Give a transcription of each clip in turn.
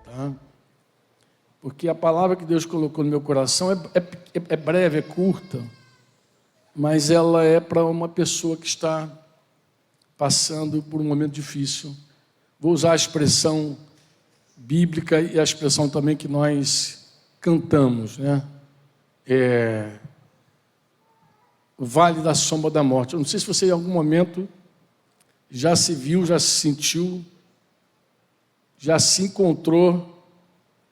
Tá? Porque a palavra que Deus colocou no meu coração é breve, é curta, mas ela é para uma pessoa que está passando por um momento difícil. Vou usar a expressão bíblica e a expressão também que nós cantamos, né? O Vale da Sombra da Morte. Eu não sei se você em algum momento já se viu, já se sentiu, já se encontrou,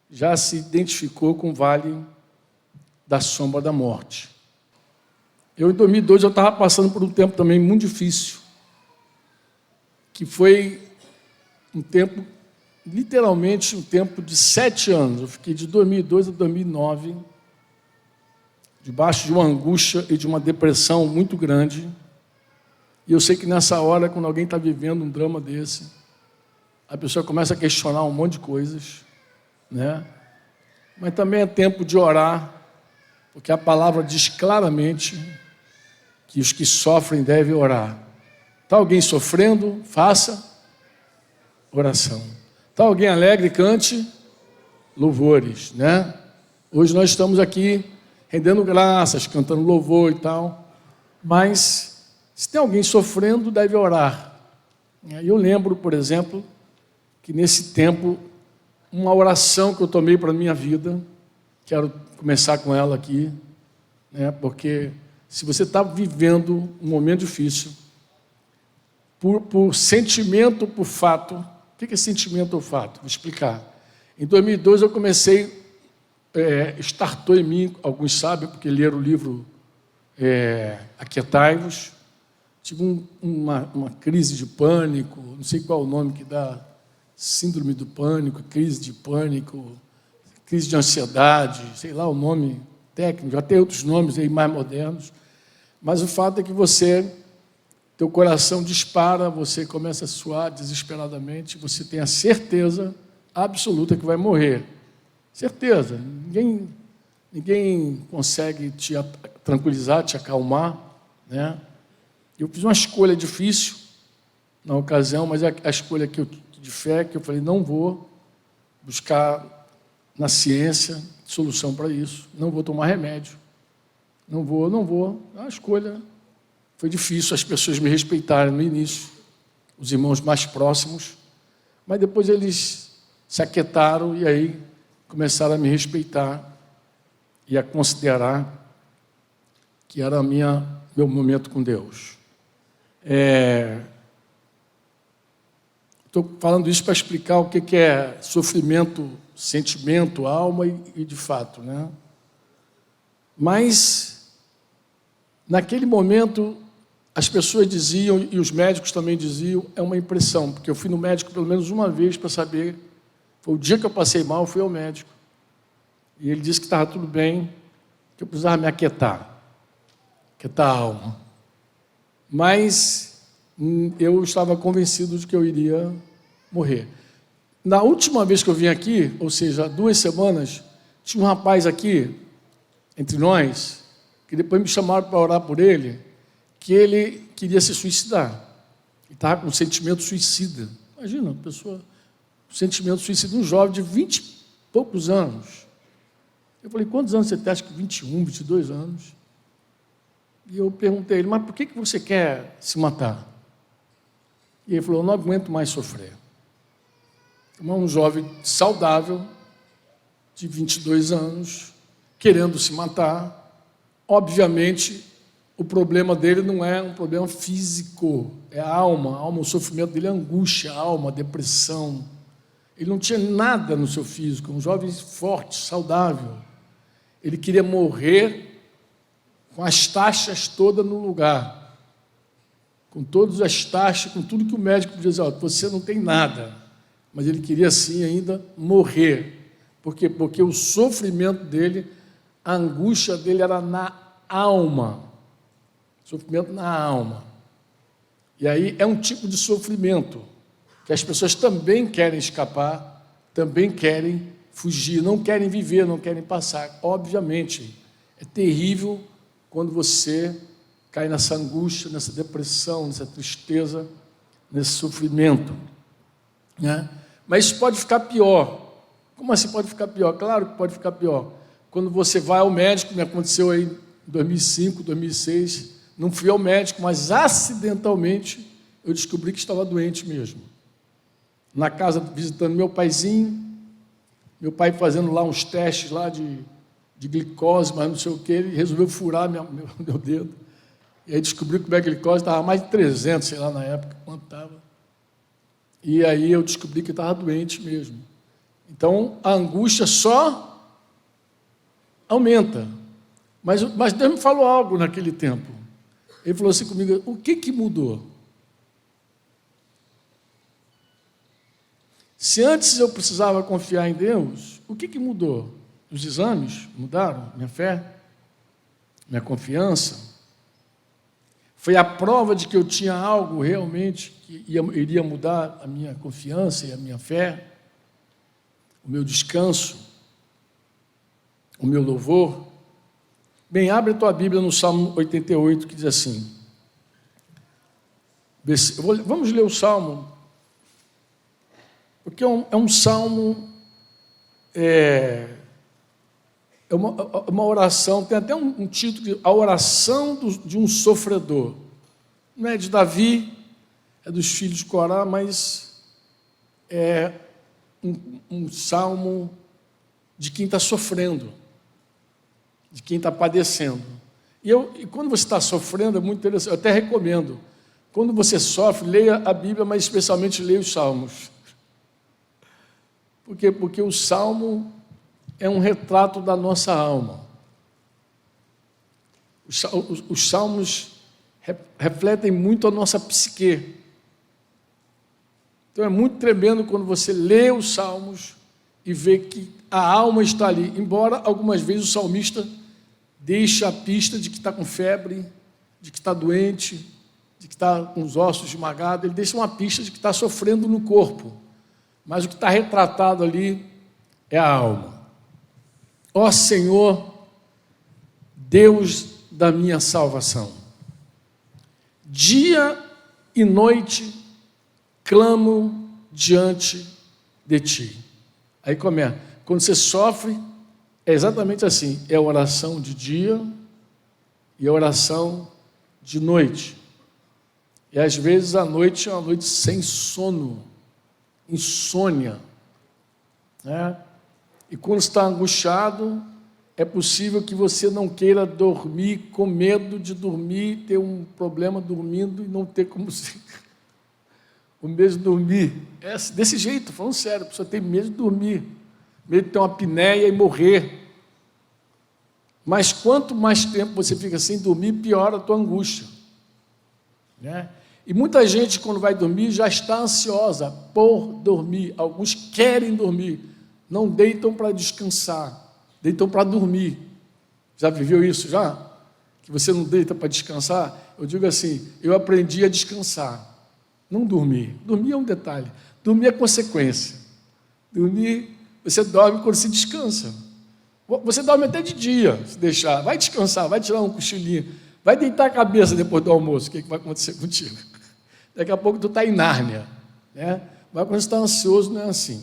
já se identificou com o Vale da Sombra da Morte. Em 2002, eu estava passando por um tempo também muito difícil, que foi um tempo, literalmente um tempo de 7 anos. Eu fiquei de 2002 a 2009, debaixo de uma angústia e de uma depressão muito grande. E eu sei que nessa hora, quando alguém está vivendo um drama desse, a pessoa começa a questionar um monte de coisas, né? Mas também é tempo de orar, porque a palavra diz claramente que os que sofrem devem orar. Está alguém sofrendo? Faça oração. Está alguém alegre? Cante louvores, né? Hoje nós estamos aqui rendendo graças, cantando louvor e tal, mas se tem alguém sofrendo, deve orar. Eu lembro, por exemplo, que nesse tempo, uma oração que eu tomei para a minha vida, quero começar com ela aqui, né? Porque se você está vivendo um momento difícil, por sentimento, por fato. O que é sentimento ou fato? Vou explicar. Em 2002 eu comecei, startou em mim, alguns sabem, porque leram o livro Aquietai-vos. Tive uma crise de pânico, não sei qual o nome que dá, síndrome do pânico, crise de pânico, crise de ansiedade, sei lá o nome técnico, já tem outros nomes aí mais modernos, mas o fato é que teu coração dispara, você começa a suar desesperadamente, você tem a certeza absoluta que vai morrer. Certeza. Ninguém consegue te tranquilizar, te acalmar, né? Eu fiz uma escolha difícil na ocasião, mas é a escolha de fé, que eu falei, não vou buscar na ciência solução para isso, não vou tomar remédio, não vou. A escolha foi difícil, as pessoas me respeitaram no início, os irmãos mais próximos, mas depois eles se aquietaram e aí começaram a me respeitar e a considerar que era meu momento com Deus. Estou falando isso para explicar o que é sofrimento, sentimento, alma e de fato, né? Mas, naquele momento, as pessoas diziam, e os médicos também diziam, é uma impressão, porque eu fui no médico pelo menos uma vez para saber, foi o dia que eu passei mal, eu fui ao médico. E ele disse que estava tudo bem, que eu precisava me aquietar a alma. Mas eu estava convencido de que eu iria morrer. Na última vez que eu vim aqui, ou seja, 2 semanas, tinha um rapaz aqui, entre nós, que depois me chamaram para orar por ele, que ele queria se suicidar. Ele estava com um sentimento suicida. Imagina, uma pessoa com sentimento suicida, um jovem de 20 e poucos anos. Eu falei, quantos anos você tem? Acho que 21, 22 anos. E eu perguntei a ele, mas por que você quer se matar? E ele falou, eu não aguento mais sofrer. Um jovem saudável, de 22 anos, querendo se matar. Obviamente, o problema dele não é um problema físico, é a alma, o sofrimento dele é angústia, a alma, a depressão. Ele não tinha nada no seu físico, um jovem forte, saudável. Ele queria morrer com as taxas todas no lugar, com todas as taxas, com tudo que o médico podia dizer, você não tem nada, mas ele queria sim ainda morrer. Por quê? Porque o sofrimento dele, a angústia dele era na alma, sofrimento na alma. E aí é um tipo de sofrimento que as pessoas também querem escapar, também querem fugir, não querem viver, não querem passar. Obviamente, é terrível quando você cai nessa angústia, nessa depressão, nessa tristeza, nesse sofrimento, né? Mas isso pode ficar pior. Como assim pode ficar pior? Claro que pode ficar pior. Quando você vai ao médico, me aconteceu aí em 2005, 2006, não fui ao médico, mas acidentalmente eu descobri que estava doente mesmo. Na casa, visitando meu paizinho, meu pai fazendo lá uns testes lá de glicose, mas não sei o que, ele resolveu furar meu dedo. E aí descobri que a glicose estava mais de 300, sei lá, na época, quanto estava. E aí eu descobri que estava doente mesmo. Então, a angústia só aumenta. Mas Deus me falou algo naquele tempo. Ele falou assim comigo: o que mudou? Se antes eu precisava confiar em Deus, o que mudou? Os exames mudaram? Minha fé? Minha confiança? Foi a prova de que eu tinha algo realmente que iria mudar a minha confiança e a minha fé? O meu descanso? O meu louvor? Bem, abre a tua Bíblia no Salmo 88, que diz assim. Vamos ler o Salmo, porque é um salmo, é uma oração, tem até um título de A Oração de um Sofredor. Não é de Davi, é dos filhos de Corá, mas é um salmo de quem está sofrendo, de quem está padecendo. E quando você está sofrendo, é muito interessante, eu até recomendo, quando você sofre, leia a Bíblia, mas especialmente leia os salmos. Por quê? Porque o salmo é um retrato da nossa alma. Os salmos refletem muito a nossa psique. Então é muito tremendo quando você lê os salmos e vê que a alma está ali, embora algumas vezes o salmista deixe a pista de que está com febre, de que está doente, de que está com os ossos esmagados, ele deixa uma pista de que está sofrendo no corpo, mas o que está retratado ali é a alma. Ó Senhor, Deus da minha salvação, dia e noite clamo diante de Ti. Aí começa. Quando você sofre, é exatamente assim. É a oração de dia e a oração de noite. E às vezes a noite é uma noite sem sono, insônia, né? E quando está angustiado, é possível que você não queira dormir, com medo de dormir, ter um problema dormindo e não ter como se... o medo de dormir. É desse jeito, falando sério, a pessoa tem medo de dormir, medo de ter uma apneia e morrer. Mas quanto mais tempo você fica sem dormir, pior a tua angústia, né? E muita gente, quando vai dormir, já está ansiosa por dormir. Alguns querem dormir, não deitam para descansar, deitam para dormir. Já viveu isso já? Que você não deita para descansar? Eu digo assim, eu aprendi a descansar, não dormir. Dormir é um detalhe, dormir é consequência. Dormir, você dorme quando se descansa. Você dorme até de dia, se deixar. Vai descansar, vai tirar um cochilinho, vai deitar a cabeça depois do almoço. O que vai acontecer contigo? Daqui a pouco tu está em Nárnia, né? Mas quando você está ansioso, não é assim.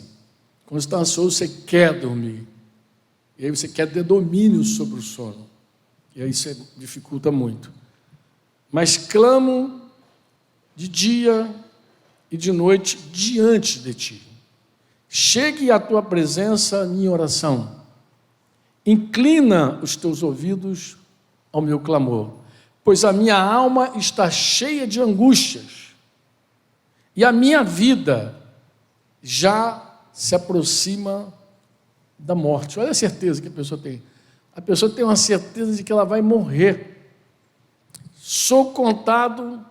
Quando você está ansioso, você quer dormir. E aí você quer ter domínio sobre o sono. E aí isso dificulta muito. Mas clamo de dia e de noite diante de Ti. Chegue à Tua presença a minha oração. Inclina os Teus ouvidos ao meu clamor, pois a minha alma está cheia de angústias e a minha vida já se aproxima da morte. Olha a certeza que a pessoa tem. A pessoa tem uma certeza de que ela vai morrer. Sou contado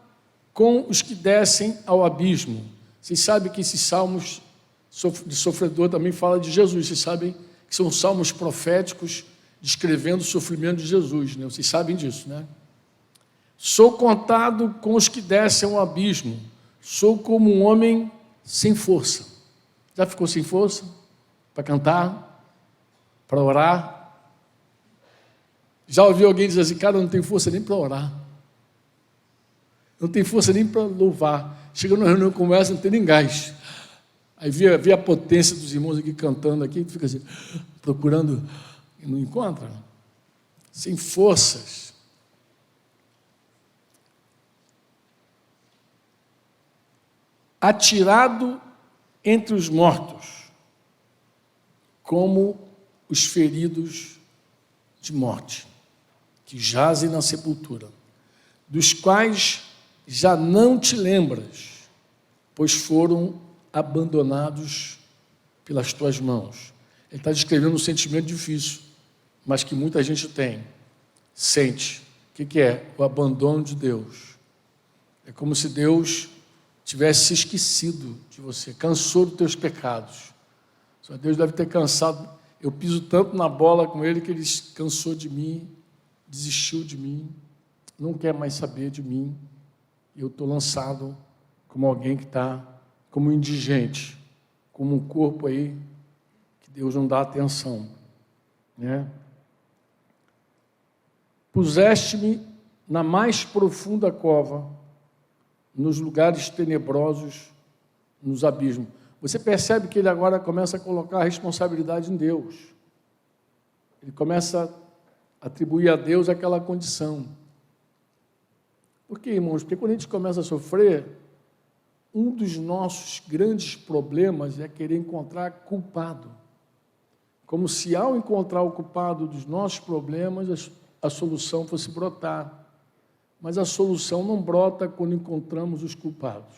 com os que descem ao abismo. Vocês sabem que esses salmos de sofredor também fala de Jesus. Vocês sabem que são salmos proféticos descrevendo o sofrimento de Jesus, né? Vocês sabem disso, né? Sou contado com os que descem ao abismo. Sou como um homem sem força. Já ficou sem força para cantar, para orar? Já ouviu alguém dizer assim, cara, eu não tenho força nem para orar. não tem força nem para louvar. Chega numa reunião como essa, não tem nem gás. Aí vê a potência dos irmãos aqui cantando aqui, fica assim, procurando, e não encontra. Sem forças. Atirado entre os mortos, como os feridos de morte, que jazem na sepultura, dos quais já não te lembras, pois foram abandonados pelas tuas mãos. Ele está descrevendo um sentimento difícil, mas que muita gente tem, sente. O que é? O abandono de Deus. É como se Deus tivesse se esquecido de você, cansou dos teus pecados. Só Deus deve ter cansado. Eu piso tanto na bola com Ele que Ele cansou de mim, desistiu de mim, não quer mais saber de mim. E eu estou lançado como alguém que está, como um indigente, como um corpo aí que Deus não dá atenção, né? Puseste-me na mais profunda cova, nos lugares tenebrosos, nos abismos. Você percebe que ele agora começa a colocar a responsabilidade em Deus. Ele começa a atribuir a Deus aquela condição. Por quê, irmãos? Porque quando a gente começa a sofrer, um dos nossos grandes problemas é querer encontrar culpado. Como se ao encontrar o culpado dos nossos problemas, a solução fosse brotar. Mas a solução não brota quando encontramos os culpados.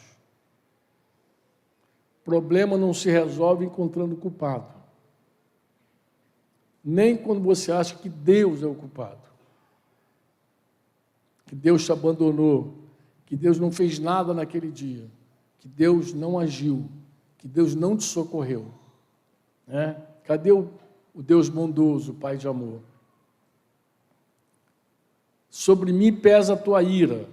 O problema não se resolve encontrando o culpado. Nem quando você acha que Deus é o culpado. Que Deus te abandonou. Que Deus não fez nada naquele dia. Que Deus não agiu. Que Deus não te socorreu. Né? Cadê o Deus bondoso, o Pai de amor? Sobre mim pesa a tua ira,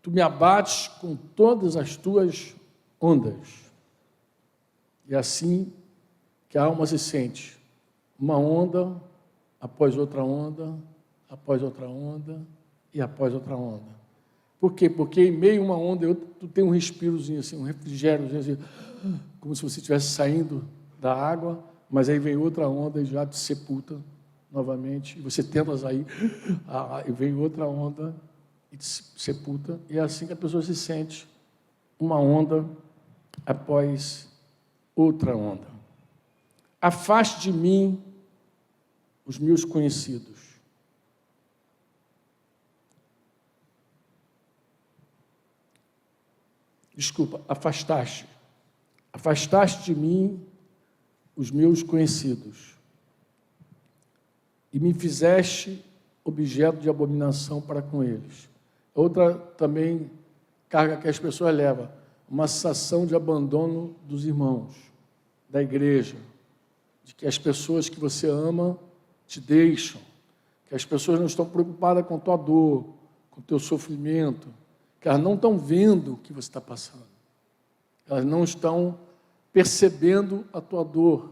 tu me abates com todas as tuas ondas. E assim que a alma se sente, uma onda após outra onda, após outra onda e após outra onda. Por quê? Porque em meio a uma onda e outra, tu tem um respirozinho assim, um refrigériozinho assim, como se você estivesse saindo da água, mas aí vem outra onda e já te sepulta novamente, e você tenta sair, e vem outra onda e te sepulta, e é assim que a pessoa se sente, uma onda após outra onda. Afaste de mim os meus conhecidos. Desculpa, afastaste de mim os meus conhecidos. E me fizeste objeto de abominação para com eles. Outra também carga que as pessoas levam, uma sensação de abandono dos irmãos, da igreja, de que as pessoas que você ama te deixam, que as pessoas não estão preocupadas com tua dor, com teu sofrimento, que elas não estão vendo o que você está passando, elas não estão percebendo a tua dor.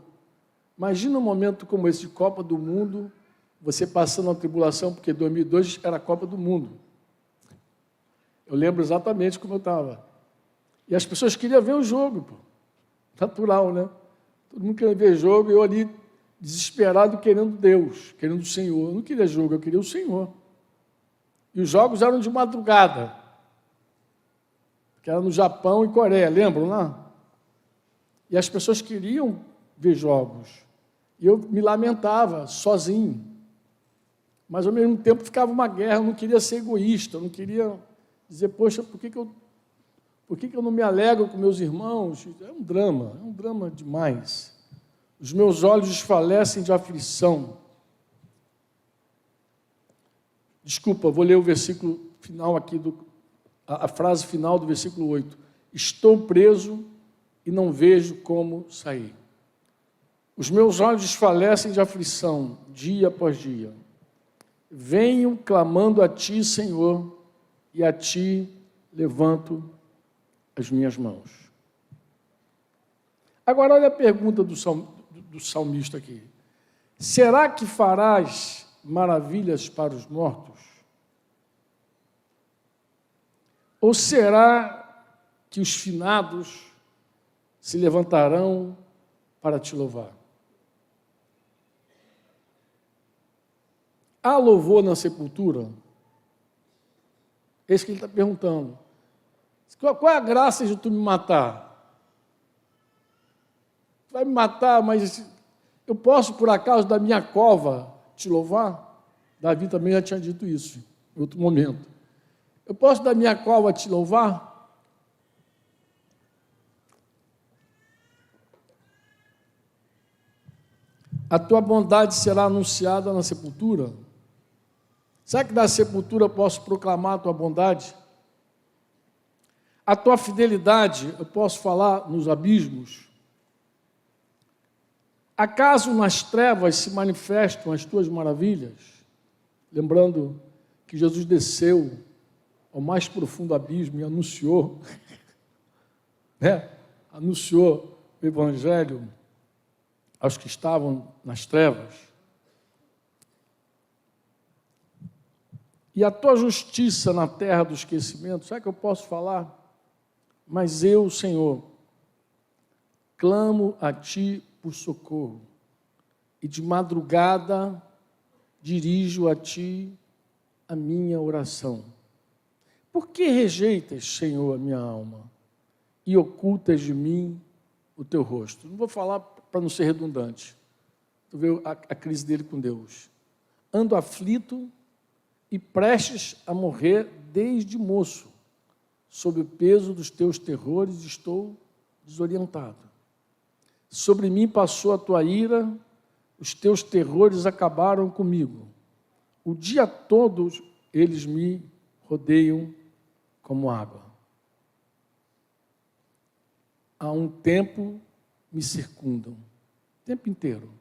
Imagina um momento como esse de Copa do Mundo, você passando uma tribulação, porque 2002 era a Copa do Mundo. Eu lembro exatamente como eu estava. E as pessoas queriam ver o jogo, pô. Natural, né? Todo mundo queria ver jogo, e eu ali, desesperado, querendo Deus, querendo o Senhor. Eu não queria jogo, eu queria o Senhor. E os jogos eram de madrugada, que era no Japão e Coreia, lembram lá? E as pessoas queriam ver jogos. E eu me lamentava, sozinho. Mas, ao mesmo tempo, ficava uma guerra, eu não queria ser egoísta, eu não queria dizer, poxa, por que eu não me alegro com meus irmãos? É um drama demais. Os meus olhos desfalecem de aflição. Desculpa, vou ler o versículo final aqui, a frase final do versículo 8. Estou preso e não vejo como sair. Os meus olhos desfalecem de aflição, dia após dia. Venho clamando a Ti, Senhor, e a Ti levanto as minhas mãos. Agora, olha a pergunta do salmista aqui. Será que farás maravilhas para os mortos? Ou será que os finados se levantarão para te louvar? Há louvor na sepultura? É isso que ele está perguntando. Qual é a graça de tu me matar? Tu vai me matar, mas eu posso, por acaso, da minha cova te louvar? Davi também já tinha dito isso em outro momento. Eu posso da minha cova te louvar? A tua bondade será anunciada na sepultura? Será que da sepultura eu posso proclamar a tua bondade? A tua fidelidade eu posso falar nos abismos? Acaso nas trevas se manifestam as tuas maravilhas? Lembrando que Jesus desceu ao mais profundo abismo e anunciou, anunciou o Evangelho aos que estavam nas trevas. E a tua justiça na terra do esquecimento, será que eu posso falar? Mas eu, Senhor, clamo a Ti por socorro, e de madrugada dirijo a Ti a minha oração. Por que rejeitas, Senhor, a minha alma, e ocultas de mim o Teu rosto? Não vou falar para não ser redundante. Tu vê a crise dele com Deus. Ando aflito e prestes a morrer desde moço. Sob o peso dos teus terrores estou desorientado. Sobre mim passou a tua ira, os teus terrores acabaram comigo. O dia todo eles me rodeiam como água. Há um tempo me circundam, o tempo inteiro.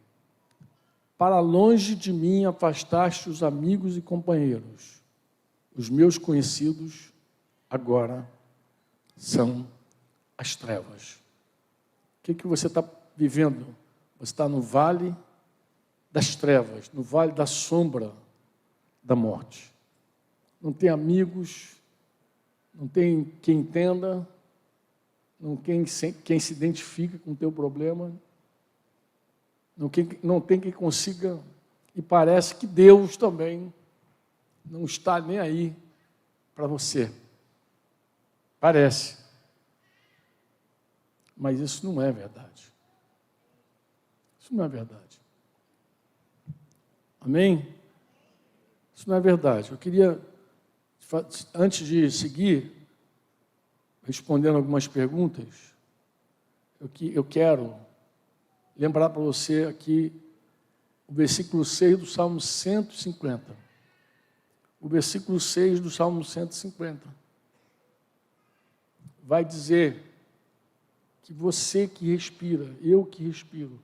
Para longe de mim afastaste os amigos e companheiros. Os meus conhecidos agora são as trevas. O que você está vivendo? Você está no vale das trevas, no vale da sombra da morte. Não tem amigos, não tem quem entenda, não tem quem se identifique com o teu problema, não tem quem consiga, e parece que Deus também não está nem aí para você. Parece. Mas isso não é verdade. Isso não é verdade. Amém? Isso não é verdade. Eu queria, antes de seguir, respondendo algumas perguntas, eu quero lembrar para você aqui o versículo 6 do Salmo 150. O versículo 6 do Salmo 150. Vai dizer que você que respira, eu que respiro,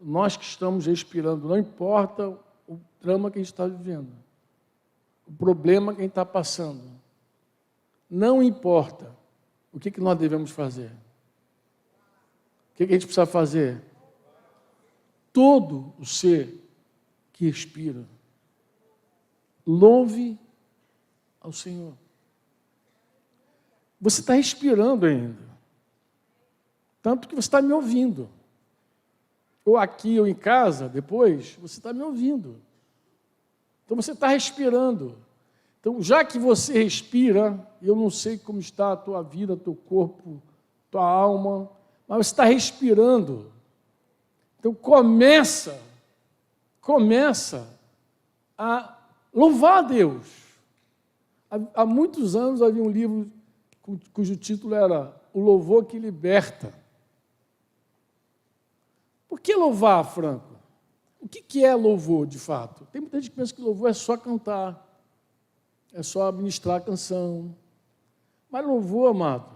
nós que estamos respirando, não importa o drama que a gente está vivendo, o problema que a gente está passando, não importa o que nós devemos fazer. O que a gente precisa fazer? Todo o ser que respira, louve ao Senhor. Você está respirando ainda, tanto que você está me ouvindo. Ou aqui ou em casa, depois, você está me ouvindo. Então você está respirando. Então, já que você respira, eu não sei como está a tua vida, teu corpo, tua alma, mas você está respirando. Então começa a louvar a Deus. Há muitos anos havia um livro cujo título era O Louvor que Liberta. Por que louvar, Franco? O que é louvor, de fato? Tem muita gente que pensa que louvor é só cantar, é só ministrar a canção. Mas louvor, amado,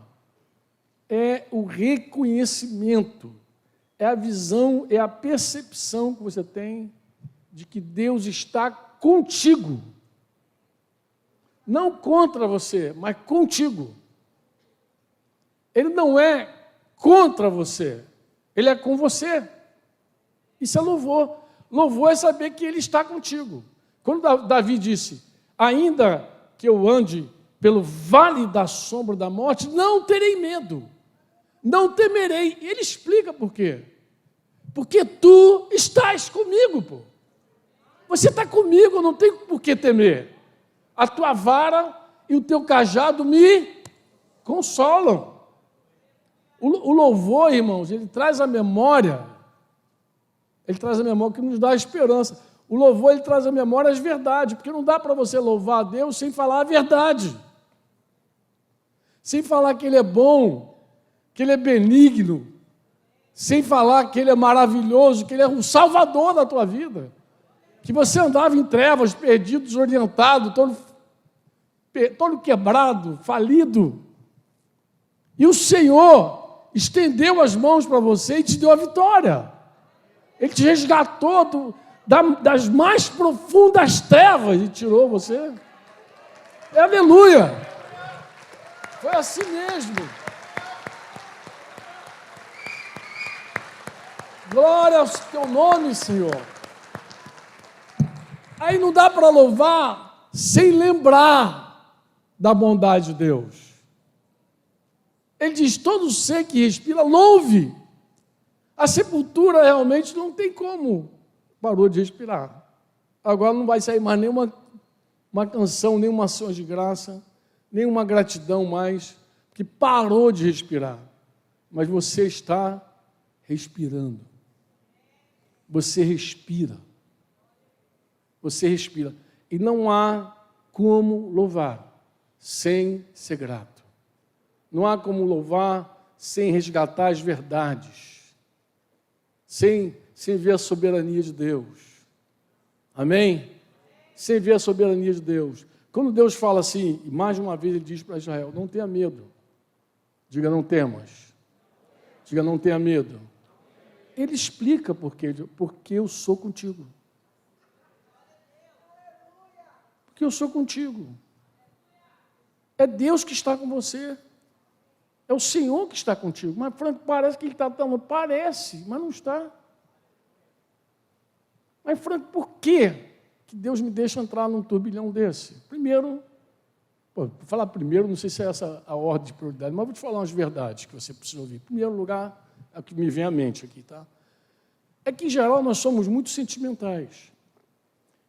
é o reconhecimento, é a visão, é a percepção que você tem de que Deus está contigo. Não contra você, mas contigo. Ele não é contra você, ele é com você. Isso é louvor. Louvor é saber que ele está contigo. Quando Davi disse, ainda que eu ande pelo vale da sombra da morte, não terei medo, não temerei. E ele explica por quê. Porque tu estás comigo, pô. Você está comigo, não tem por que temer. A tua vara e o teu cajado me consolam. O louvor, irmãos, ele traz a memória. Ele traz a memória que nos dá a esperança. O louvor, ele traz a memória as verdades, porque não dá para você louvar a Deus sem falar a verdade. Sem falar que Ele é bom, que Ele é benigno, sem falar que Ele é maravilhoso, que Ele é o Salvador da tua vida. Que você andava em trevas, perdido, desorientado, todo quebrado, falido. E o Senhor estendeu as mãos para você e te deu a vitória. Ele te resgatou das mais profundas trevas e tirou você. Aleluia! Foi assim mesmo. Glória ao teu nome, Senhor. Aí não dá para louvar sem lembrar da bondade de Deus. Ele diz, todo ser que respira, louve. A sepultura realmente não tem como. Parou de respirar. Agora não vai sair mais nenhuma uma canção, nenhuma ação de graça, nenhuma gratidão mais, que parou de respirar. Mas você está respirando. Você respira. Você respira. E não há como louvar sem ser grato. Não há como louvar sem resgatar as verdades. Sem ver a soberania de Deus. Amém? Sem ver a soberania de Deus. Quando Deus fala assim, e mais uma vez Ele diz para Israel, não tenha medo. Diga, não temas. Diga, não tenha medo. Ele explica por quê. Porque eu sou contigo. Porque eu sou contigo. É Deus que está com você. É o Senhor que está contigo. Mas, Franco, parece que Ele está tão... Parece, mas não está. Mas, Franco, por que Deus me deixa entrar num turbilhão desse? Primeiro, vou falar primeiro, não sei se é essa a ordem de prioridade, mas vou te falar umas verdades que você precisa ouvir. Em primeiro lugar, é o que me vem à mente aqui, tá? É que, em geral, nós somos muito sentimentais.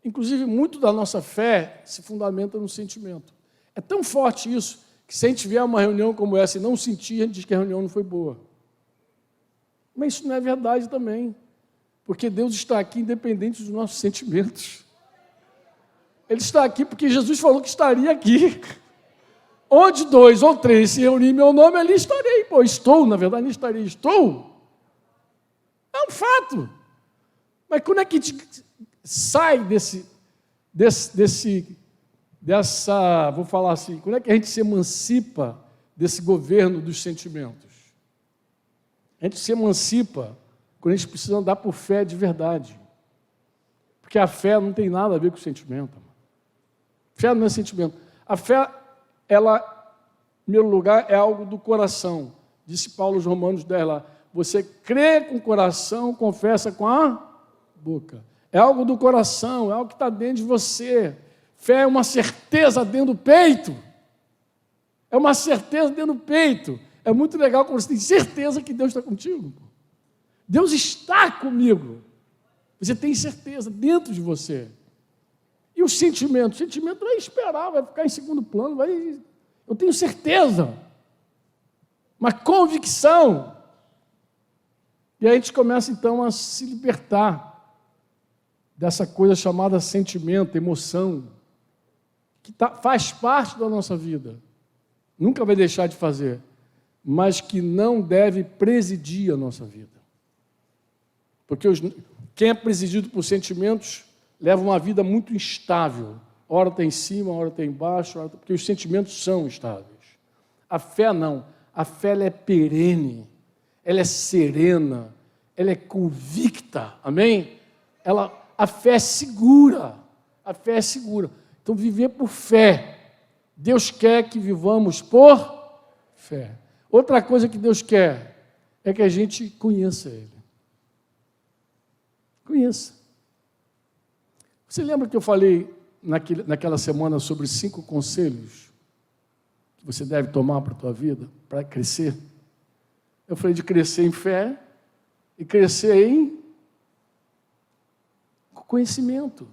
Inclusive, muito da nossa fé se fundamenta no sentimento. É tão forte isso, que se a gente vier a uma reunião como essa e não sentir, a gente diz que a reunião não foi boa. Mas isso não é verdade também. Porque Deus está aqui independente dos nossos sentimentos. Ele está aqui porque Jesus falou que estaria aqui. Onde 2 ou 3 se reunirem em meu nome, ali estarei. Pô, estou, na verdade, não estarei, estou. É um fato. Mas quando é que a gente sai dessa, vou falar assim, quando é que a gente se emancipa desse governo dos sentimentos? A gente se emancipa quando a gente precisa andar por fé de verdade. Porque a fé não tem nada a ver com sentimento. Fé não é sentimento. A fé, ela, em primeiro lugar, é algo do coração. Disse Paulo aos Romanos 10 lá. Você crê com o coração, confessa com a boca. É algo do coração, é algo que está dentro de você. Fé é uma certeza dentro do peito. É uma certeza dentro do peito. É muito legal quando você tem certeza que Deus está contigo. Deus está comigo. Você tem certeza dentro de você. E o sentimento? O sentimento vai esperar, vai ficar em segundo plano. Eu tenho certeza. Uma convicção. E aí a gente começa, então, a se libertar dessa coisa chamada sentimento, emoção, que faz parte da nossa vida. Nunca vai deixar de fazer, mas que não deve presidir a nossa vida. Porque quem é presidido por sentimentos leva uma vida muito instável. Ora está em cima, ora está embaixo, porque os sentimentos são instáveis. A fé não. A fé ela é perene, ela é serena, ela é convicta. Amém? A fé é segura. A fé é segura. Então, viver por fé. Deus quer que vivamos por fé. Outra coisa que Deus quer é que a gente conheça Ele. Conheça. Você lembra que eu falei naquela semana sobre 5 conselhos que você deve tomar para a tua vida, para crescer? Eu falei de crescer em fé e crescer em conhecimento.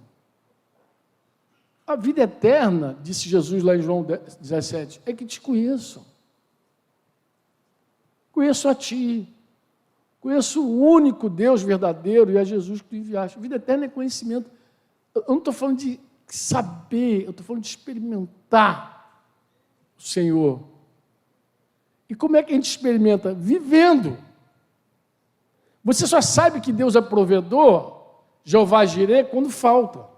A vida eterna, disse Jesus lá em João 17, é que te conheçam. Conheço a ti. Conheço o único Deus verdadeiro e a Jesus que tu enviaste. A vida eterna é conhecimento. Eu não estou falando de saber, eu estou falando de experimentar o Senhor. E como é que a gente experimenta? Vivendo. Você só sabe que Deus é provedor, Jeová Jireh, quando falta.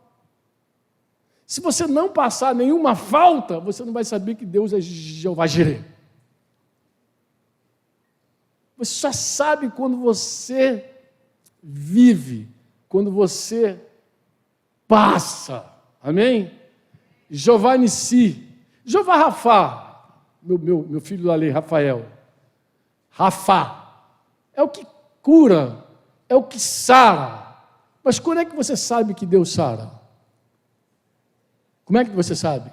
Se você não passar nenhuma falta, você não vai saber que Deus é Jeová Jireh. Você só sabe quando você vive, quando você passa. Amém? Jeová Nissi, Jeová Rafá, meu filho ali, Rafael. Rafá é o que cura, é o que sara. Mas quando é que você sabe que Deus sara? Como é que você sabe?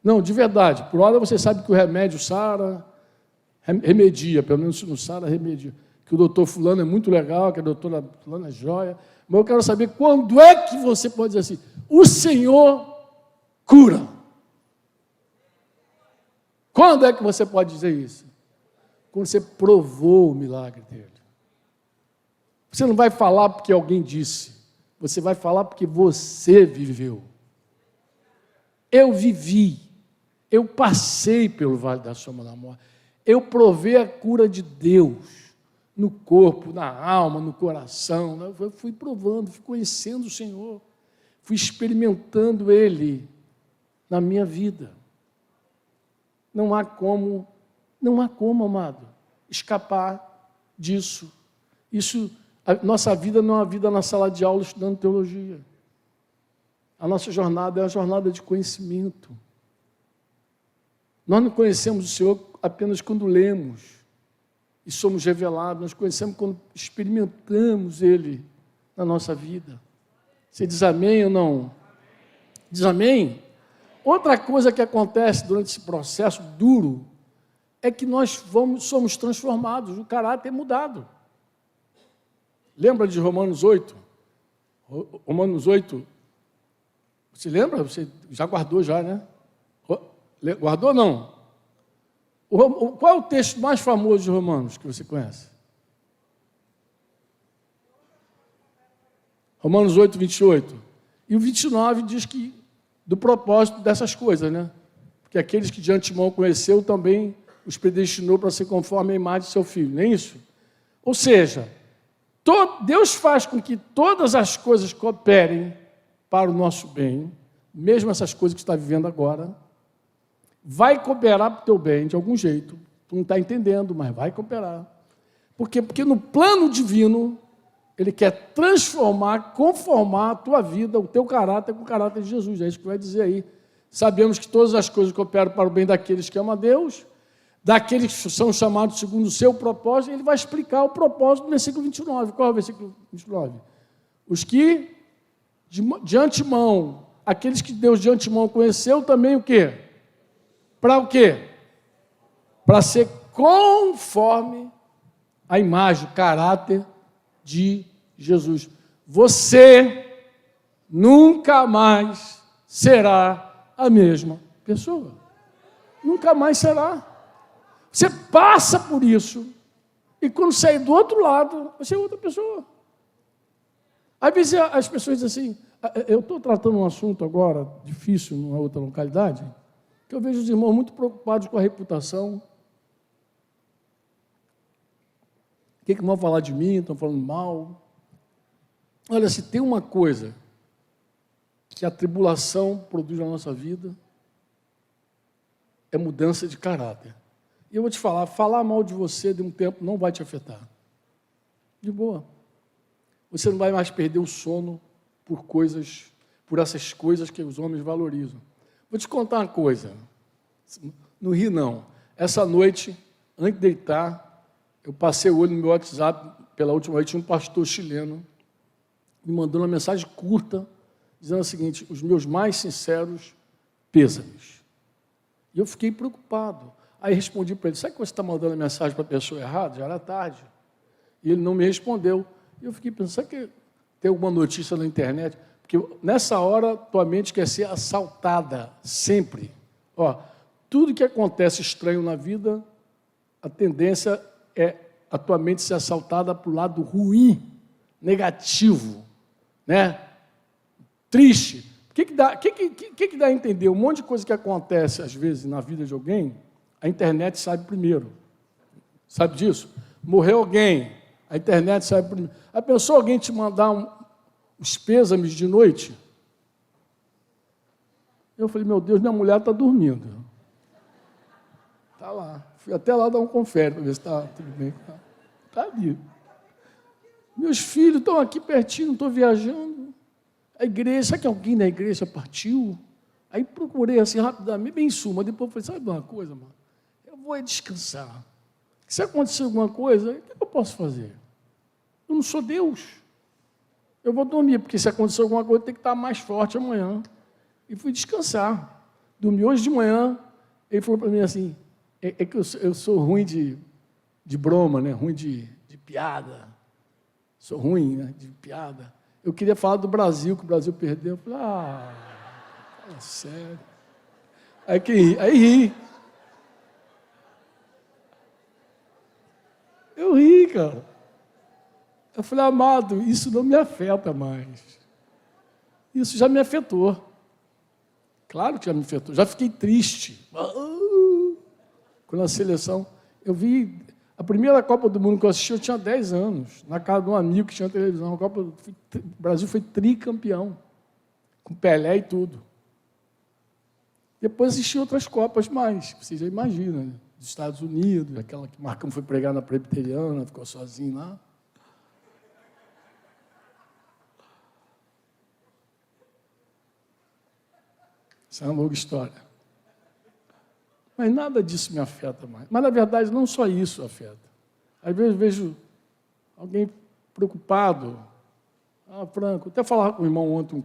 Não, de verdade. Por hora você sabe que o remédio sara, remedia, pelo menos se não sara, remedia. Que o doutor fulano é muito legal, que a doutora fulano é joia. Mas eu quero saber quando é que você pode dizer assim, o Senhor cura. Quando é que você pode dizer isso? Quando você provou o milagre dele. Você não vai falar porque alguém disse, você vai falar porque você viveu. Eu vivi, eu passei pelo vale da sombra da morte, eu provei a cura de Deus no corpo, na alma, no coração. Eu fui provando, fui conhecendo o Senhor, fui experimentando Ele na minha vida. Não há como, amado, escapar disso. A nossa vida não é uma vida na sala de aula estudando teologia. A nossa jornada é uma jornada de conhecimento. Nós não conhecemos o Senhor apenas quando lemos e somos revelados, nós conhecemos quando experimentamos Ele na nossa vida. Você diz amém ou não? Diz amém? Outra coisa que acontece durante esse processo duro é que nós somos transformados, o caráter é mudado. Lembra de Romanos 8? Romanos 8, você lembra? Você já guardou já, né? Guardou ou não? Qual é o texto mais famoso de Romanos que você conhece? Romanos 8, 28. E o 29 diz que do propósito dessas coisas, né? Porque aqueles que de antemão conheceu também os predestinou para ser conforme a imagem de seu filho, não é isso? Ou seja, Deus faz com que todas as coisas cooperem para o nosso bem, mesmo essas coisas que você está vivendo agora, vai cooperar para o teu bem, de algum jeito. Tu não está entendendo, mas vai cooperar. Por quê? Porque no plano divino, Ele quer transformar, conformar a tua vida, o teu caráter com o caráter de Jesus. É isso que vai dizer aí. Sabemos que todas as coisas cooperam para o bem daqueles que amam a Deus, daqueles que são chamados segundo o seu propósito. Ele vai explicar o propósito no versículo 29. Qual é o versículo 29? Os que, de antemão, aqueles que Deus de antemão conheceu, também o quê? Para o quê? Para ser conforme a imagem, o caráter de Jesus. Você nunca mais será a mesma pessoa. Nunca mais será. Você passa por isso e quando sair do outro lado, você é outra pessoa. Às vezes as pessoas dizem assim, eu estou tratando um assunto agora difícil numa outra localidade, que eu vejo os irmãos muito preocupados com a reputação. O que vão falar de mim? Estão falando mal. Olha, se tem uma coisa que a tribulação produz na nossa vida, é mudança de caráter. E eu vou te falar mal de você de um tempo não vai te afetar. De boa. Você não vai mais perder o sono por essas coisas que os homens valorizam. Vou te contar uma coisa. Não ri, não. Essa noite, antes de deitar, eu passei o olho no meu WhatsApp, pela última vez, tinha um pastor chileno, me mandou uma mensagem curta, dizendo o seguinte, os meus mais sinceros pêsames. E eu fiquei preocupado. Aí respondi para ele, sabe que você está mandando a mensagem para a pessoa errada? Já era tarde. E ele não me respondeu. E eu fiquei pensando, sabe que tem alguma notícia na internet? Porque nessa hora, tua mente quer ser assaltada, sempre. Tudo que acontece estranho na vida, a tendência é a tua mente ser assaltada para o lado ruim, negativo, né? Triste. O que dá a entender? Um monte de coisa que acontece, às vezes, na vida de alguém, a internet sabe primeiro. Sabe disso? Morreu alguém, a internet sabe primeiro. A pessoa, alguém te mandar os pêsames de noite? Eu falei, meu Deus, minha mulher está dormindo. Está lá. Fui até lá dar um confere para ver se está tudo bem. Está ali. Meus filhos estão aqui pertinho, não estou viajando. A igreja, sabe que alguém da igreja partiu? Aí procurei assim rapidamente, bem em suma. Depois falei, sabe uma coisa, mano? Eu vou descansar. Se acontecer alguma coisa, o que eu posso fazer? Eu não sou Deus. Eu vou dormir, porque se acontecer alguma coisa, tem que estar mais forte amanhã. E fui descansar. Dormi hoje de manhã. Ele falou para mim assim, é que eu sou ruim de broma, né? Ruim de piada. Sou ruim, né? De piada. Eu queria falar do Brasil, que o Brasil perdeu. Eu falei, fala sério. Aí ri. Eu ri, cara. Eu falei, amado, isso não me afeta mais. Isso já me afetou. Claro que já me afetou. Já fiquei triste. Quando a seleção... Eu vi... A primeira Copa do Mundo que eu assisti, eu tinha 10 anos. Na casa de um amigo que tinha televisão. O Brasil foi tricampeão. Com Pelé e tudo. Depois assisti outras Copas mais. Você já imagina, né? Dos Estados Unidos, aquela que Marcão foi pregar na Presbiteriana, ficou sozinho lá. Essa é uma longa história. Mas nada disso me afeta mais. Mas, na verdade, não só isso afeta. Às vezes vejo alguém preocupado. Franco, até falar com o irmão ontem,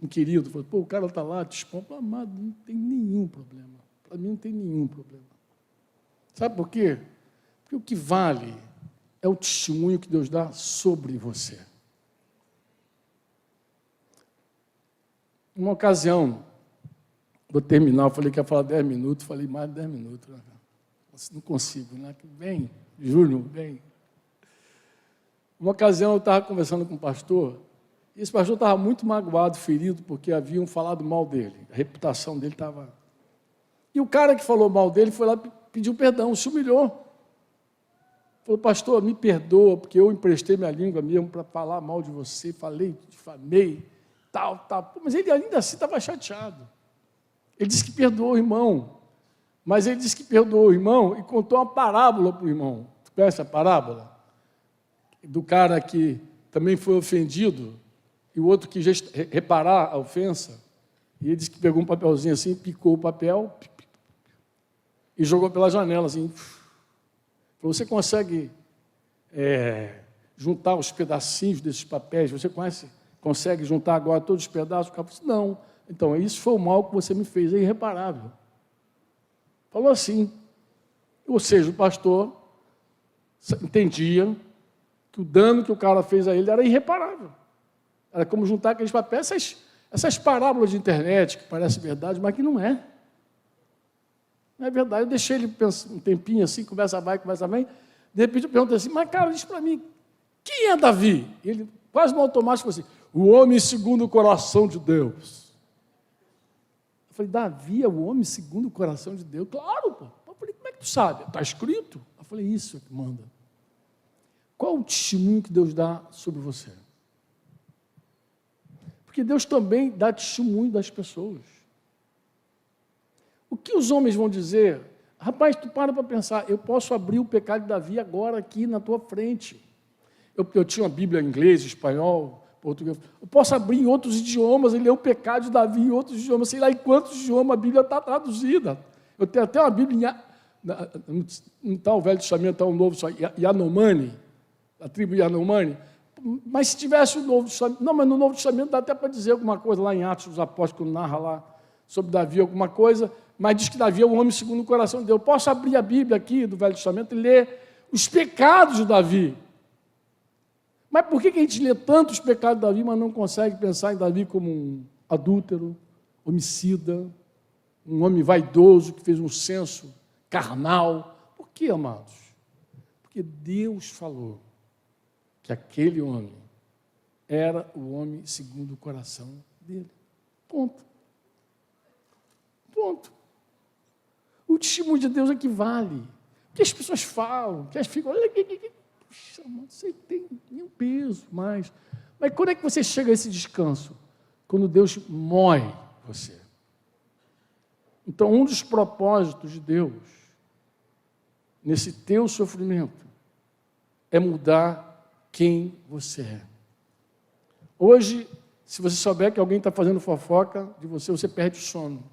um querido, falou, o cara está lá, te expondo. Amado, não tem nenhum problema. Para mim não tem nenhum problema. Sabe por quê? Porque o que vale é o testemunho que Deus dá sobre você. Uma ocasião, vou terminar, eu falei que ia falar 10 minutos, falei mais de 10 minutos. Né? Não consigo, né? Vem, Júnior, vem. Uma ocasião eu estava conversando com um pastor, e esse pastor estava muito magoado, ferido, porque haviam falado mal dele, a reputação dele estava... E o cara que falou mal dele foi lá, pediu perdão, se humilhou. Falou, pastor, me perdoa, porque eu emprestei minha língua mesmo para falar mal de você, falei, difamei, tal. Mas ele ainda assim estava chateado. Ele disse que perdoou o irmão, mas ele disse que perdoou o irmão e contou uma parábola para o irmão. Tu conhece a parábola? Do cara que também foi ofendido e o outro quis reparar a ofensa. E ele disse que pegou um papelzinho assim, picou o papel e jogou pela janela assim. Você consegue juntar os pedacinhos desses papéis? Você consegue juntar agora todos os pedaços? O cara falou assim, não. Então, isso foi o mal que você me fez, é irreparável. Falou assim. Ou seja, o pastor entendia que o dano que o cara fez a ele era irreparável. Era como juntar aqueles papéis, essas parábolas de internet, que parecem verdade, mas que não é. Não é verdade. Eu deixei ele um tempinho assim, conversa vai, conversa vem. De repente eu perguntei assim, mas cara, diz para mim, quem é Davi? E ele quase no automático falou assim, o homem segundo o coração de Deus. Eu falei, Davi é o homem segundo o coração de Deus? Claro, pô. Eu falei, como é que tu sabe? Está escrito? Eu falei, isso é que manda. Qual o testemunho que Deus dá sobre você? Porque Deus também dá testemunho das pessoas. O que os homens vão dizer? Rapaz, tu para pensar, eu posso abrir o pecado de Davi agora aqui na tua frente. Eu tinha uma Bíblia em inglês, espanhol, português. Eu posso abrir em outros idiomas e ler o pecado de Davi em outros idiomas. Sei lá em quantos idiomas a Bíblia está traduzida. Eu tenho até uma Bíblia, não está o Velho Testamento, está o Novo, Yanomami, a tribo Yanomami. Mas se tivesse o Novo Testamento... Não, mas no Novo Testamento dá até para dizer alguma coisa lá em Atos dos Apóstolos, quando narra lá sobre Davi, alguma coisa. mas diz que Davi é um homem segundo o coração de Deus. Eu posso abrir a Bíblia aqui do Velho Testamento e ler os pecados de Davi. Mas por que a gente lê tanto os pecados de Davi, mas não consegue pensar em Davi como um adúltero, homicida, um homem vaidoso que fez um censo carnal? Por que, amados? Porque Deus falou que aquele homem era o homem segundo o coração dele. Ponto. Ponto. O testemunho de Deus é que vale. O que as pessoas falam, que elas ficam, olha, puxa, não sei, tem nenhum peso mais. Mas quando é que você chega a esse descanso? Quando Deus moe você. Então, um dos propósitos de Deus, nesse teu sofrimento, é mudar quem você é. Hoje, se você souber que alguém está fazendo fofoca de você, você perde o sono.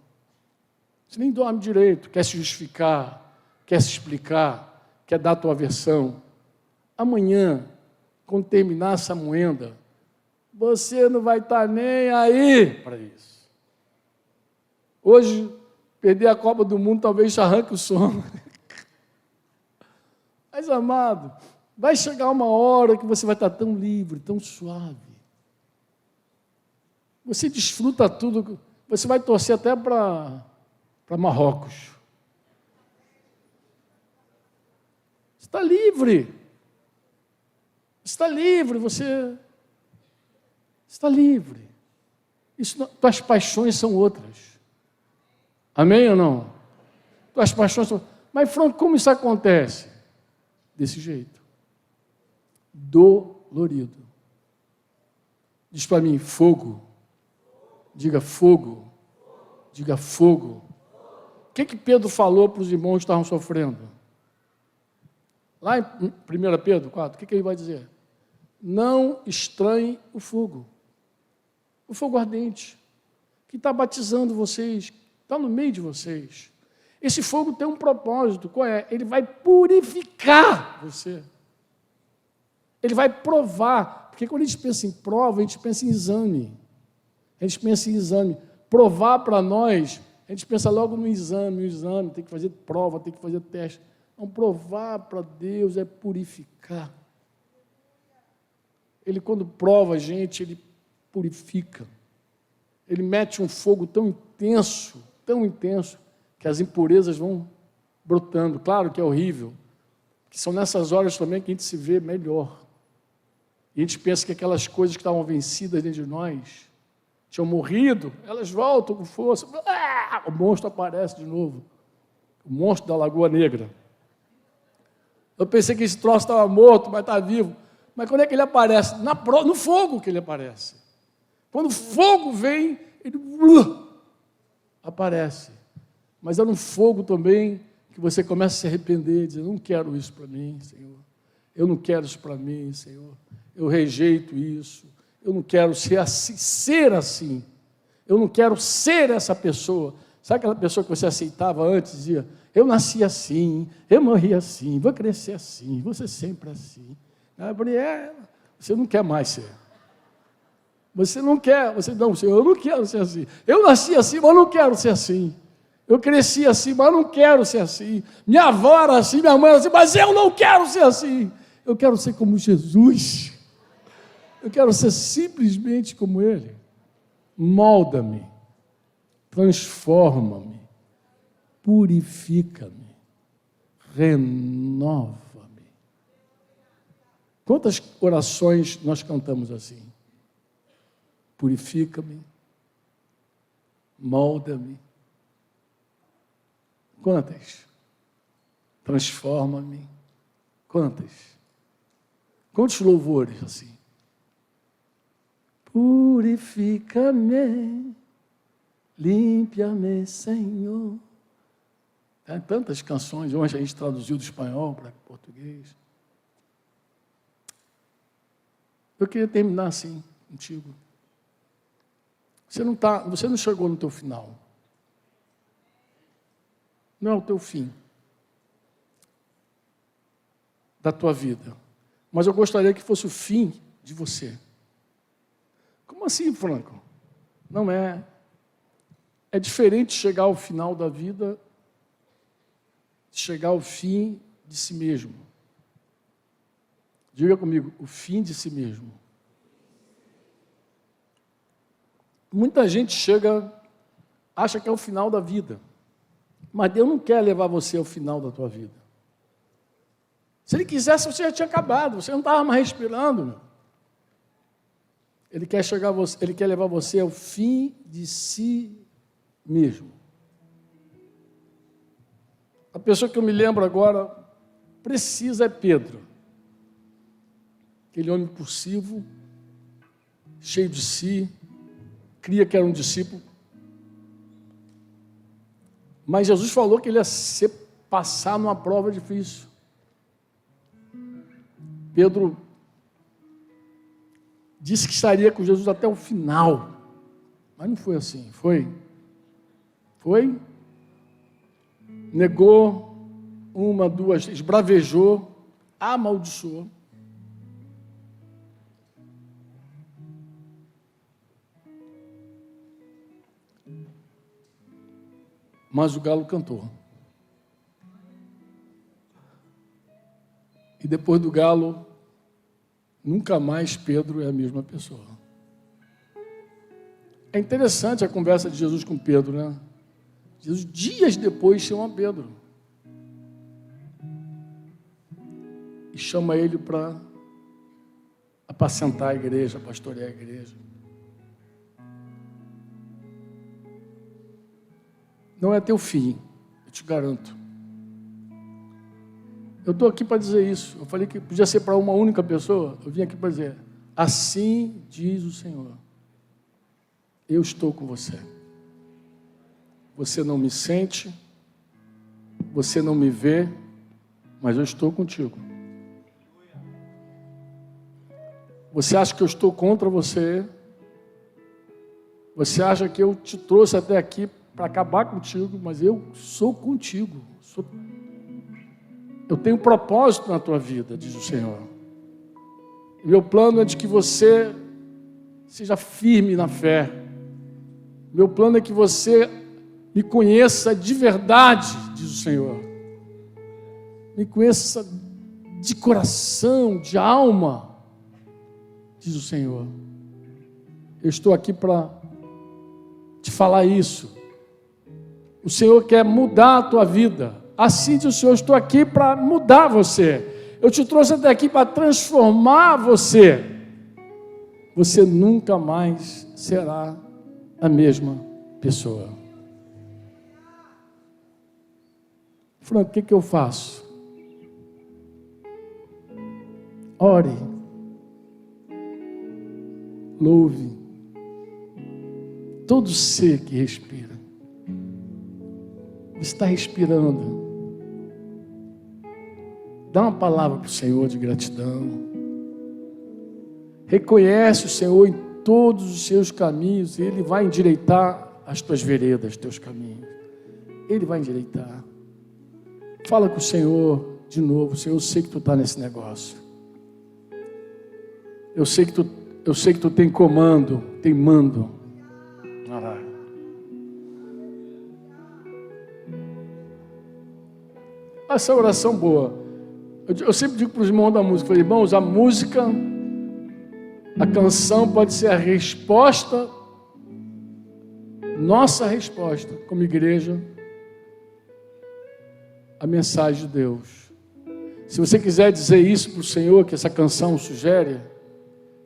Você nem dorme direito, quer se justificar, quer se explicar, quer dar a tua versão. Amanhã, quando terminar essa moenda, você não vai estar nem aí para isso. Hoje, perder a Copa do Mundo talvez te arranque o sono. Mas, amado, vai chegar uma hora que você vai estar tão livre, tão suave. Você desfruta tudo. Você vai torcer até para Marrocos. Você está livre. Está livre, você está livre. Tuas paixões são outras. Amém ou não? Tuas paixões são... Mas, Franco, como isso acontece? Desse jeito. Dolorido. Diz para mim, fogo. Diga fogo. Diga fogo. O que Pedro falou para os irmãos que estavam sofrendo? Lá em 1 Pedro 4, o que ele vai dizer? Não estranhe o fogo. O fogo ardente, que está batizando vocês, está no meio de vocês. Esse fogo tem um propósito, qual é? Ele vai purificar você. Ele vai provar, porque quando a gente pensa em prova, a gente pensa em exame. A gente pensa em exame. Provar para nós, a gente pensa logo no exame. O exame tem que fazer prova, tem que fazer teste. Não, provar para Deus é purificar. Ele, quando prova a gente, ele purifica. Ele mete um fogo tão intenso, que as impurezas vão brotando. Claro que é horrível, que são nessas horas também que a gente se vê melhor. E a gente pensa que aquelas coisas que estavam vencidas dentro de nós, tinham morrido, elas voltam com força. O monstro aparece de novo. O monstro da Lagoa Negra. Eu pensei que esse troço estava morto, mas está vivo. Mas quando é que ele aparece? No fogo que ele aparece. Quando o fogo vem, ele aparece. Mas é no fogo também que você começa a se arrepender, dizer, não quero isso para mim, Senhor. Eu não quero isso para mim, Senhor. Eu rejeito isso. Eu não quero ser assim. Eu não quero ser essa pessoa. Sabe aquela pessoa que você aceitava antes, dizia, eu nasci assim, eu morri assim, vou crescer assim, vou ser sempre assim. Você não quer mais ser. Você não quer, Senhor, eu não quero ser assim. Eu nasci assim, mas eu não quero ser assim. Eu cresci assim, mas eu não quero ser assim. Minha avó era assim, minha mãe era assim, mas eu não quero ser assim. Eu quero ser como Jesus. Eu quero ser simplesmente como Ele. Molda-me, transforma-me, purifica-me, renova-me. Quantas orações nós cantamos assim? Purifica-me, molda-me. Quantas? Transforma-me. Quantas? Quantos louvores assim? Purifica-me, limpa-me, Senhor. Tem tantas canções, hoje a gente traduziu do espanhol para português. Eu queria terminar assim, contigo. Você não chegou no teu final. Não é o teu fim da tua vida. Mas eu gostaria que fosse o fim de você. Como assim, Franco? Não é. É diferente chegar ao final da vida, chegar ao fim de si mesmo. Diga comigo, o fim de si mesmo. Muita gente chega, acha que é o final da vida, mas Deus não quer levar você ao final da tua vida. Se Ele quisesse, você já tinha acabado, você não estava mais respirando. Meu. Ele quer levar você ao fim de si mesmo. A pessoa que eu me lembro agora precisa é Pedro. Aquele homem impulsivo, cheio de si, cria que era um discípulo. Mas Jesus falou que ele ia passar numa prova difícil. Pedro disse que estaria com Jesus até o final. Mas não foi assim, foi? Foi? Negou uma, duas, esbravejou, amaldiçoou. Mas o galo cantou. E depois do galo, nunca mais Pedro é a mesma pessoa. É interessante a conversa de Jesus com Pedro, né? Jesus, dias depois, chama Pedro. E chama ele para apacentar a igreja, pastorear a igreja. Não é teu fim, eu te garanto. Eu estou aqui para dizer isso. Eu falei que podia ser para uma única pessoa. Eu vim aqui para dizer, assim diz o Senhor. Eu estou com você. Você não me sente, você não me vê, mas eu estou contigo. Você acha que eu estou contra você? Você acha que eu te trouxe até aqui para acabar contigo, mas eu sou contigo. Eu tenho propósito na tua vida, diz o Senhor. Meu plano é de que você seja firme na fé. Meu plano é que você me conheça de verdade, diz o Senhor. Me conheça de coração, de alma, diz o Senhor. Eu estou aqui para te falar isso. O Senhor quer mudar a tua vida. Assim diz o Senhor, estou aqui para mudar você. Eu te trouxe até aqui para transformar você. Você nunca mais será a mesma pessoa. Franco, o que eu faço? Ore. Louve. Todo ser que respira está respirando. Dá uma palavra para o Senhor de gratidão. Reconhece o Senhor em todos os seus caminhos. Ele vai endireitar as tuas veredas, os teus caminhos. Ele vai endireitar. Fala com o Senhor de novo. Senhor, eu sei que tu está nesse negócio. Eu sei que tu tem comando, tem mando. Essa oração boa. Eu sempre digo para os irmãos da música, falei, irmãos, a música, a canção pode ser a resposta, nossa resposta como igreja, a mensagem de Deus. Se você quiser dizer isso para o Senhor, que essa canção sugere,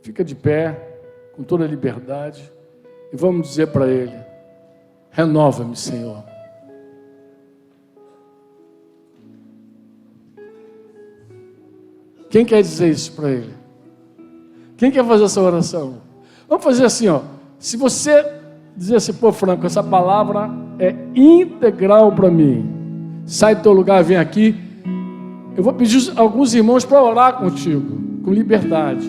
fica de pé, com toda a liberdade, e vamos dizer para Ele, renova-me, Senhor. Quem quer dizer isso para Ele? Quem quer fazer essa oração? Vamos fazer assim, ó. Se você dizer assim, pô, Franco, essa palavra é integral para mim. Sai do teu lugar, vem aqui. Eu vou pedir alguns irmãos para orar contigo, com liberdade.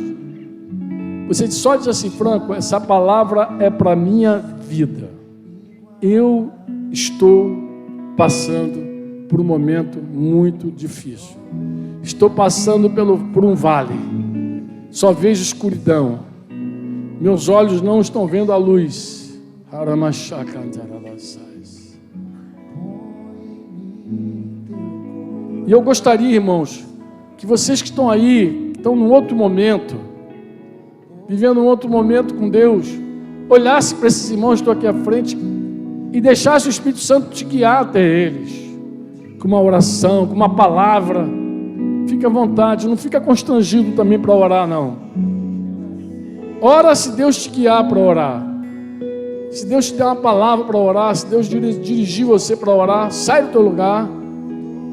Você só diz assim, Franco, essa palavra é para a minha vida. Eu estou passando por um momento muito difícil. Estou passando por um vale. Só vejo escuridão. Meus olhos não estão vendo a luz. E eu gostaria, irmãos, que vocês que estão aí, que estão num outro momento, vivendo um outro momento com Deus, olhasse para esses irmãos que estão aqui à frente e deixasse o Espírito Santo te guiar até eles, com uma oração, com uma palavra. Fique à vontade, não fica constrangido também para orar, não. Ora se Deus te guiar para orar. Se Deus te der uma palavra para orar, se Deus dirigir você para orar, sai do teu lugar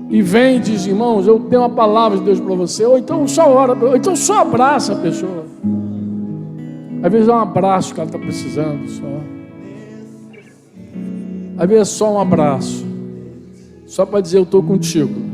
e vem e diz: irmãos, eu tenho uma palavra de Deus para você. Ou então só ora, ou então só abraça a pessoa. Às vezes é um abraço que ela está precisando só. Às vezes é só um abraço, só para dizer: eu estou contigo.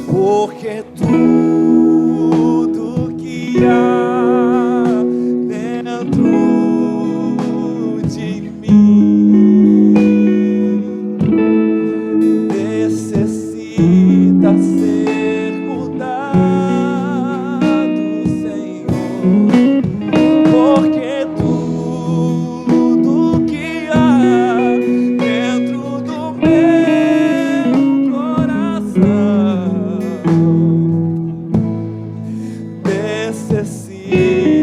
Porque tudo que há dentro de mim necessita ser mudado, Senhor. Porque tudo que há dentro do meu coração necessita